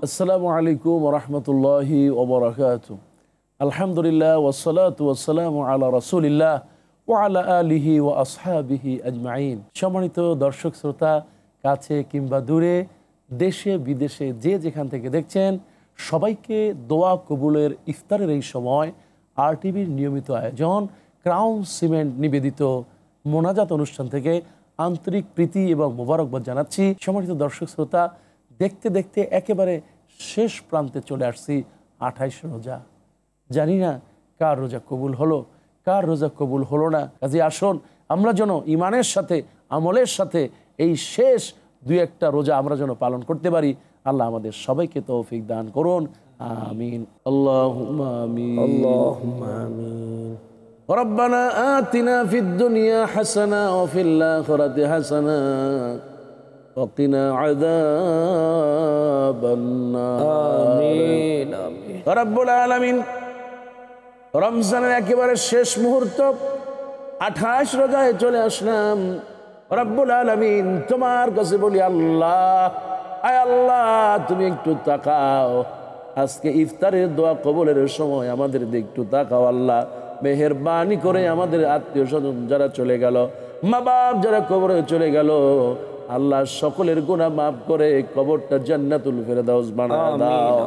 আসসালামু আলাইকুম ওয়া রাহমাতুল্লাহি ওয়া বারাকাতুহু। আলহামদুলিল্লাহ ওয়াসসালাতু ওয়াসসালামু আলা রাসূলিল্লাহ ওয়া আলা আলিহি ওয়া আসহাবিহি আজমাইন। সম্মানিত দর্শক শ্রোতা, কাছে কিংবা দূরে, দেশে বিদেশে যে যেখান থেকে দেখছেন, সবাইকে দোয়া কবুলের ইফতারের এই সময় RTVর নিয়মিত আয়োজন ক্রাউন সিমেন্ট নিবেদিত মোনাজাত অনুষ্ঠান থেকে আন্তরিক প্রীতি এবং মোবারকবাদ জানাচ্ছি। সম্মানিত দর্শক শ্রোতা, দেখতে দেখতে একেবারে শেষ প্রান্তে চলে আসছি। 28 রোজা। জানি না কার রোজা কবুল হলো, কার রোজা কবুল হলো না। কাজে আসুন আমরা যেন ইমানের সাথে আমলের সাথে এই শেষ দুই একটা রোজা আমরা যেন পালন করতে পারি। আল্লাহ আমাদের সবাইকে তৌফিক দান করুন, আমিন। আল্লাহুম্মা আমিন, আল্লাহুম্মা আমিন। রব্বানা আতিনা ফিদ দুনিয়া হাসানা ওয়া ফিল আখিরাতি হাসানা وقنا عذاب النار آمين آمين رب العالمين। রমজানের একেবারে শেষ মুহূর্ত 28 রোজায় চলে আসলাম। রব্বুল আলামিন তোমার কাছে বলি, আল্লাহ, আয় আল্লাহ, তুমি একটু তাকাও। আজকে ইফতারের দোয়া কবুলের সময় আমাদের দিকে একটু তাকাও আল্লাহ। মেহেরবানি করে আমাদের আত্মীয় স্বজন যারা চলে গেল, মা বাপ যারা কবরে চলে গেল, আল্লাহ সকলের গুনাহ মাফ করে কবরটা জান্নাতুল ফেরদাউস বানায় দাও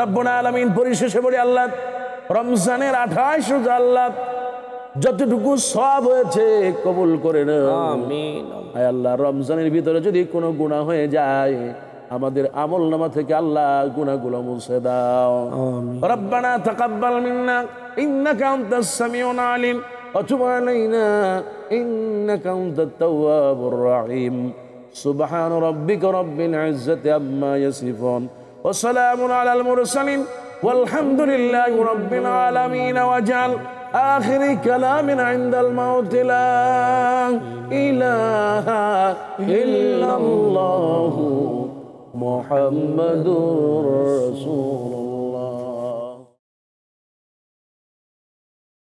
রব্বুল আলামিন। পরিশেষে বলি, আল্লাহ, রমজানের 28 রোজা আল্লাহ যতটুকু সওয়াব হয়েছে কবুল করে নাও আমিন। আয় আল্লাহ, রমজানের ভিতরে যদি কোনো গুনাহ হয়ে যায় আমাদের আমলনামা থেকে আল্লাহ গুনাহগুলো মুছে দাও আমিন। রব্বানা তাকাব্বাল মিন্না ইন্নাকা আনতাস সামিউল আলিম ওয়া তুব আলাইনা ইন্নাকা আনতাত তাওয়াবুর রহিম। সুবহান রাব্বিকা রাব্বিল ইজ্জাতি আম্মা ইয়াসিফুন ওয়া সালামুন আলাল মুরসালিন ওয়ালহামদুলিল্লাহি রাব্বিল আলামিন। ওয়াজআল আখিরি কালামিনা ইনদাল মাউত লা ইলাহা ইল্লাল্লাহু মুহাম্মাদুর রাসূলুল্লাহ।